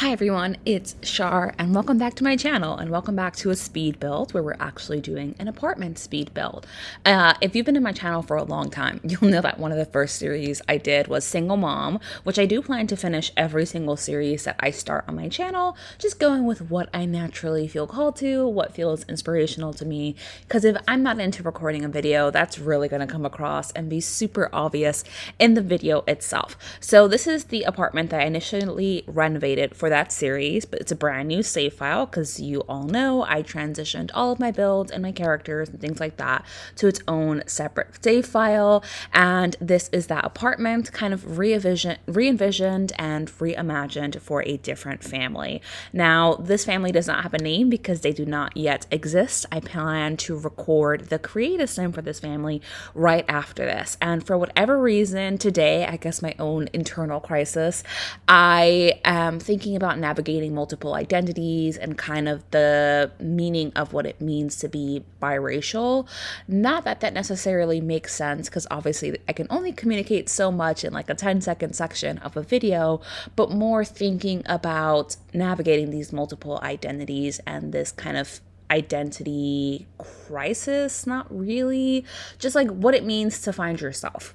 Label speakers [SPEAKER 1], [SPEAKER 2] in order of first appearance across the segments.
[SPEAKER 1] Hi everyone, it's Shar and welcome back to my channel and welcome back to a speed build where we're actually doing an apartment speed build. If you've been in my channel for a long time, you'll know that one of the first series I did was Single Mom, which I do plan to finish every single series that I start on my channel, just going with what I naturally feel called to, what feels inspirational to me, because if I'm not into recording a video, that's really going to come across and be super obvious in the video itself. So this is the apartment that I initially renovated for that series, but it's a brand new save file because you all know I transitioned all of my builds and my characters and things like that to its own separate save file. And this is that apartment kind of re-envisioned and reimagined for a different family. Now, this family does not have a name because they do not yet exist. I plan to record the creative sim for this family right after this. And for whatever reason today, I guess my own internal crisis, I am thinking about navigating multiple identities and kind of the meaning of what it means to be biracial. Not that that necessarily makes sense, because obviously I can only communicate so much in like a 10-second section of a video, but more thinking about navigating these multiple identities and this kind of identity crisis, not really, just like what it means to find yourself.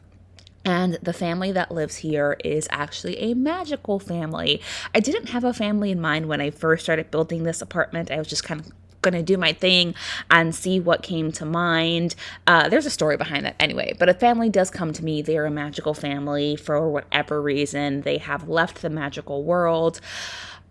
[SPEAKER 1] And the family that lives here is actually a magical family. I didn't have a family in mind when I first started building this apartment. I was just kind of going to do my thing and see what came to mind. There's a story behind that anyway, but a family does come to me. They're a magical family for whatever reason. They have left the magical world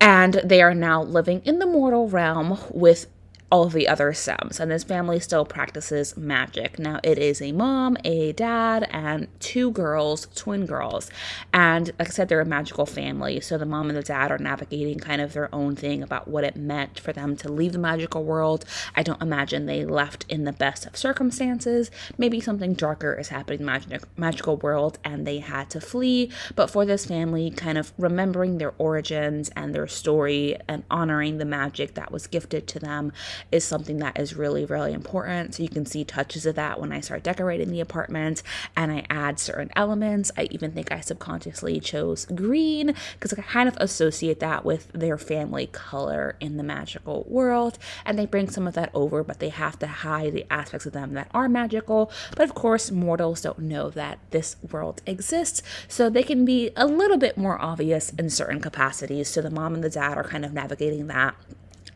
[SPEAKER 1] and they are now living in the mortal realm with all of the other Sims, and this family still practices magic. Now, it is a mom, a dad, and two girls, twin girls. And like I said, they're a magical family. So the mom and the dad are navigating kind of their own thing about what it meant for them to leave the magical world. I don't imagine they left in the best of circumstances. Maybe something darker is happening in the magical world and they had to flee. But for this family, kind of remembering their origins and their story and honoring the magic that was gifted to them is something that is really, really important. So you can see touches of that when I start decorating the apartment and I add certain elements. I even think I subconsciously chose green because I kind of associate that with their family color in the magical world. And they bring some of that over, but they have to hide the aspects of them that are magical. But of course, mortals don't know that this world exists. So they can be a little bit more obvious in certain capacities. So the mom and the dad are kind of navigating that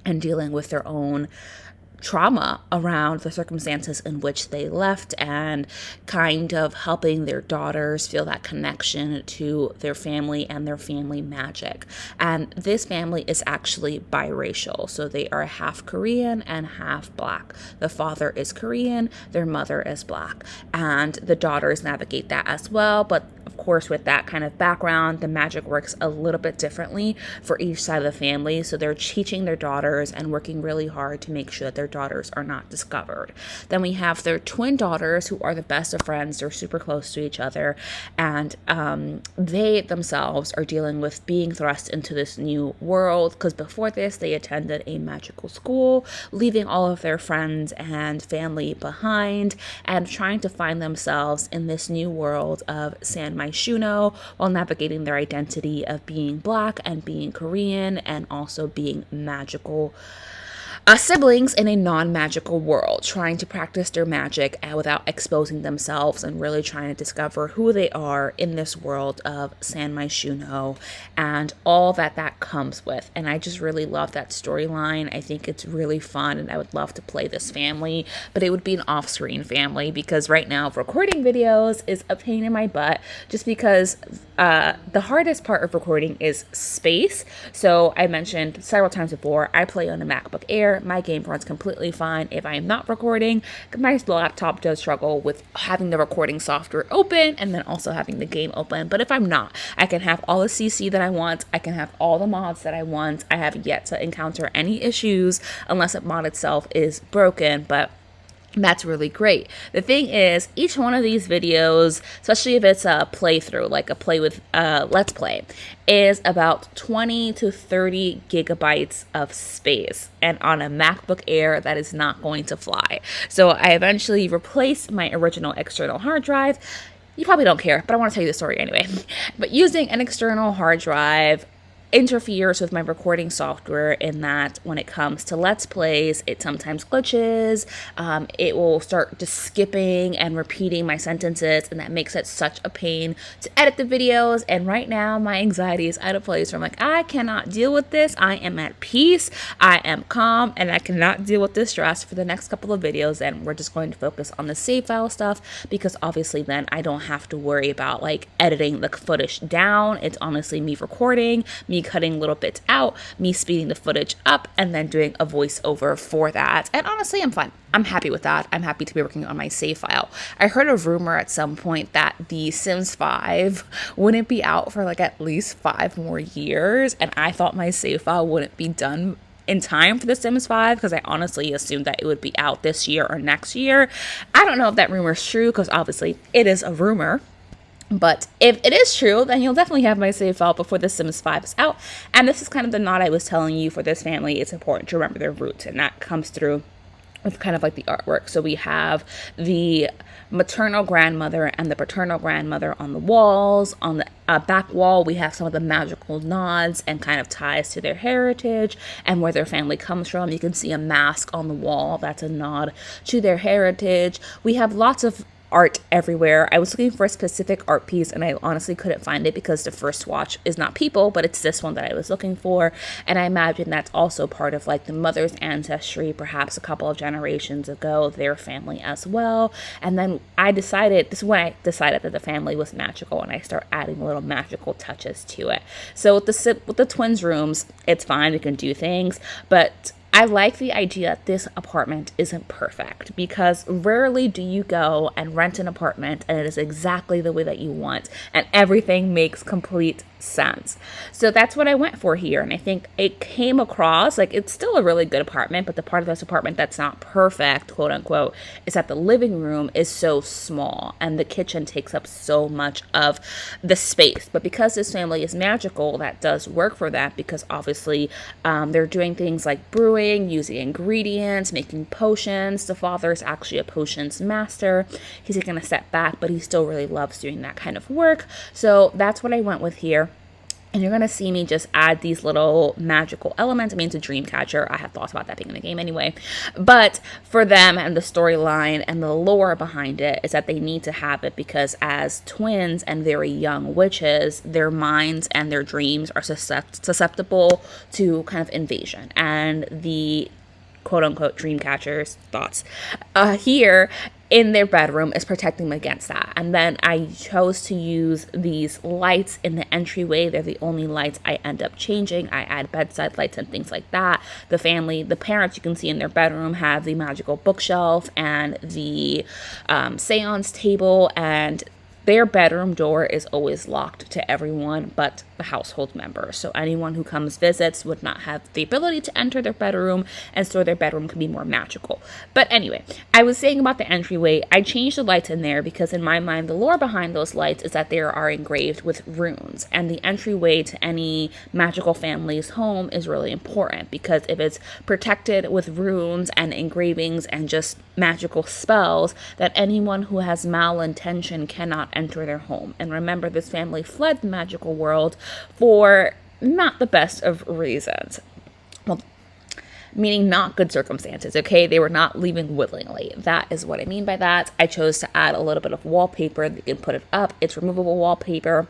[SPEAKER 1] and dealing with their own trauma around the circumstances in which they left and kind of helping their daughters feel that connection to their family and their family magic. And this family is actually biracial. So they are half Korean and half Black. The father is Korean, their mother is Black. And the daughters navigate that as well. But of course, with that kind of background, the magic works a little bit differently for each side of the family. So they're teaching their daughters and working really hard to make sure that their daughters are not discovered. Then we have their twin daughters who are the best of friends. They're super close to each other. And they themselves are dealing with being thrust into this new world because before this, they attended a magical school, leaving all of their friends and family behind and trying to find themselves in this new world of San Myshuno while navigating their identity of being Black and being Korean and also being magical siblings in a non-magical world, trying to practice their magic without exposing themselves and really trying to discover who they are in this world of San Myshuno and all that that comes with. And I just really love that storyline. I think it's really fun and I would love to play this family, but it would be an off-screen family because right now recording videos is a pain in my butt just because the hardest part of recording is space. So I mentioned several times before, I play on a MacBook Air. My game runs completely fine if I am not recording. My laptop does struggle with having the recording software open and then also having the game open. But if I'm not, I can have all the CC that I want. I can have all the mods that I want. I have yet to encounter any issues unless the mod itself is broken. But that's really great. The thing is, each one of these videos, especially if it's a playthrough, like a play with Let's Play, is about 20 to 30 gigabytes of space. And on a MacBook Air, that is not going to fly. So I eventually replaced my original external hard drive. You probably don't care, but I want to tell you the story anyway. But using an external hard drive, interferes with my recording software in that when it comes to Let's Plays, it sometimes glitches. It will start just skipping and repeating my sentences, and that makes it such a pain to edit the videos. And right now, my anxiety is at a place where I'm like, I cannot deal with this. I am at peace. I am calm, and I cannot deal with this stress for the next couple of videos. And we're just going to focus on the save file stuff, because obviously then I don't have to worry about like editing the footage down. It's honestly me recording, me cutting little bits out, me speeding the footage up, and then doing a voiceover for that. And honestly, I'm fine. I'm happy with that. I'm happy to be working on my save file. I heard a rumor at some point that The Sims 5 wouldn't be out for like at least 5 more years, and I thought my save file wouldn't be done in time for The Sims 5 because I honestly assumed that it would be out this year or next year. I don't know if that rumor is true because obviously it is a rumor. But if it is true, then you'll definitely have my save file before The Sims 5 is out. And this is kind of the nod I was telling you for this family. It's important to remember their roots, and that comes through with kind of like the artwork. So we have the maternal grandmother and the paternal grandmother on the walls. On the back wall, we have some of the magical nods and kind of ties to their heritage and where their family comes from. You can see a mask on the wall. That's a nod to their heritage. We have lots of art everywhere. I was looking for a specific art piece and I honestly couldn't find it because the first swatch is not people, but it's this one that I was looking for. And I imagine that's also part of like the mother's ancestry, perhaps a couple of generations ago, their family as well. And then this is when I decided that the family was magical, and I start adding little magical touches to it. So with the twins' rooms, it's fine. We can do things, but I like the idea that this apartment isn't perfect, because rarely do you go and rent an apartment and it is exactly the way that you want and everything makes complete sense. So that's what I went for here, and I think it came across like it's still a really good apartment, but the part of this apartment that's not perfect, quote unquote, is that the living room is so small and the kitchen takes up so much of the space. But because this family is magical, that does work for that, because obviously they're doing things like brewing, using ingredients, making potions. The father is actually a potions master. He's taking a step back, but he still really loves doing that kind of work. So that's what I went with here. And you're going to see me just add these little magical elements. I mean, it's a dream catcher. I had thoughts about that being in the game anyway. But for them and the storyline and the lore behind it is that they need to have it because as twins and very young witches, their minds and their dreams are susceptible to kind of invasion. And the quote-unquote dream catcher's thoughts here in their bedroom is protecting them against that. And then I chose to use these lights in the entryway. They're the only lights I end up changing. I add bedside lights and things like that. The parents, you can see in their bedroom, have the magical bookshelf and the seance table, and their bedroom door is always locked to everyone but the household members. So anyone who comes visits would not have the ability to enter their bedroom, and so their bedroom can be more magical. But anyway, I was saying about the entryway, I changed the lights in there because in my mind, the lore behind those lights is that they are engraved with runes, and the entryway to any magical family's home is really important because if it's protected with runes and engravings and just magical spells, that anyone who has malintention cannot enter their home. And remember, this family fled the magical world for not the best of reasons. Well, meaning not good circumstances, okay? They were not leaving willingly. That is what I mean by that. I chose to add a little bit of wallpaper. You can put it up. It's removable wallpaper.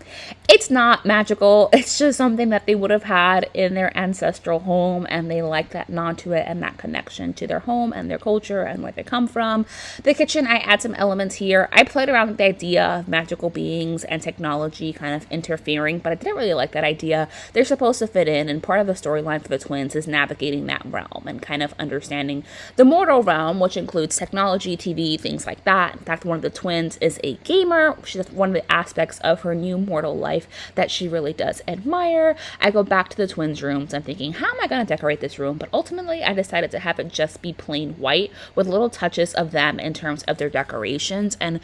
[SPEAKER 1] It's not magical. It's just something that they would have had in their ancestral home, and they like that nod to it and that connection to their home and their culture and where they come from. The kitchen, I add some elements here. I played around with the idea of magical beings and technology kind of interfering, but I didn't really like that idea. They're supposed to fit in, and part of the storyline for the twins is navigating that realm and kind of understanding the mortal realm, which includes technology, TV, things like that. In fact, one of the twins is a gamer, which is one of the aspects of her new mortal life that she really does admire. I go back to the twins' rooms. I'm thinking, how am I going to decorate this room? But ultimately, I decided to have it just be plain white with little touches of them in terms of their decorations. And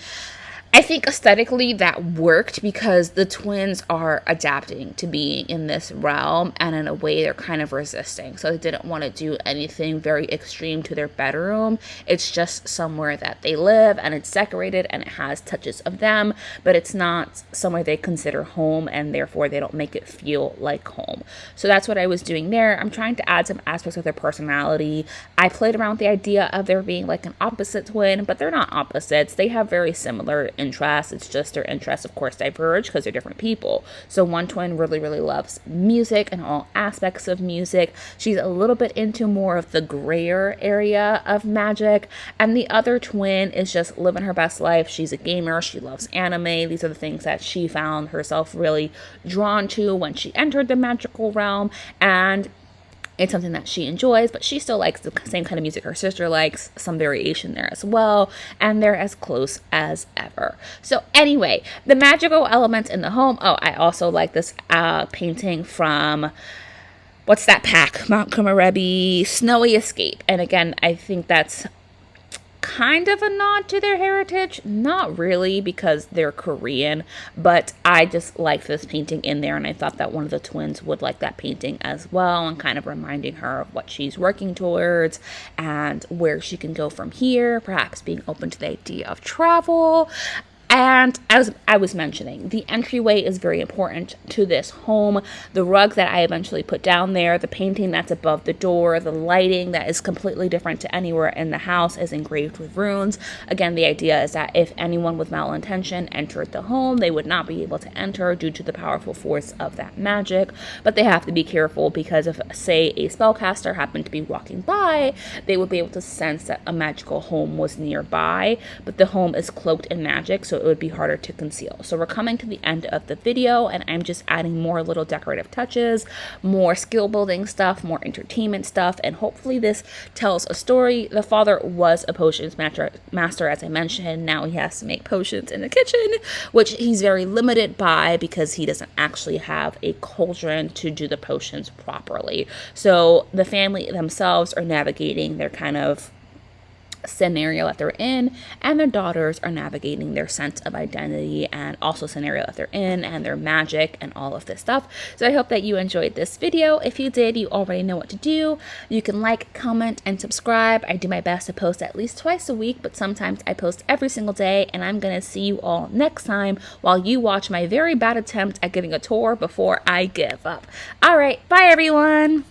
[SPEAKER 1] I think aesthetically that worked because the twins are adapting to being in this realm, and in a way they're kind of resisting. So they didn't want to do anything very extreme to their bedroom. It's just somewhere that they live, and it's decorated and it has touches of them, but it's not somewhere they consider home, and therefore they don't make it feel like home. So that's what I was doing there. I'm trying to add some aspects of their personality. I played around with the idea of there being like an opposite twin, but they're not opposites. They have very similar interests. It's just their interests, of course, diverge because they're different people. So one twin really loves music and all aspects of music. She's a little bit into more of the grayer area of magic, and the other twin is just living her best life. She's a gamer. She loves anime. These are the things that she found herself really drawn to when she entered the magical realm, and it's something that she enjoys, but she still likes the same kind of music her sister likes, some variation there as well, and they're as close as ever. So anyway, the magical elements in the home. Oh, I also like this painting from, what's that pack? Mount Kumarebi, Snowy Escape. And again, I think that's kind of a nod to their heritage. Not really, because they're Korean, but I just like this painting in there, and I thought that one of the twins would like that painting as well, and kind of reminding her of what she's working towards and where she can go from here, perhaps being open to the idea of travel. And as I was mentioning, the entryway is very important to this home. The rug that I eventually put down there, the painting that's above the door, the lighting that is completely different to anywhere in the house is engraved with runes. Again, the idea is that if anyone with malintention entered the home, they would not be able to enter due to the powerful force of that magic. But they have to be careful because if, say, a spellcaster happened to be walking by, they would be able to sense that a magical home was nearby. But the home is cloaked in magic, so it would be harder to conceal. So we're coming to the end of the video, and I'm just adding more little decorative touches, more skill building stuff, more entertainment stuff, and hopefully this tells a story. The father was a potions master, as I mentioned. Now he has to make potions in the kitchen, which he's very limited by because he doesn't actually have a cauldron to do the potions properly. So the family themselves are navigating their kind of scenario that they're in, and their daughters are navigating their sense of identity and also scenario that they're in and their magic and all of this stuff. So I hope that you enjoyed this video. If you did, you already know what to do. You can like, comment, and subscribe. I do my best to post at least twice a week, but sometimes I post every single day, and I'm gonna see you all next time while you watch my very bad attempt at giving a tour before I give up. All right, bye everyone.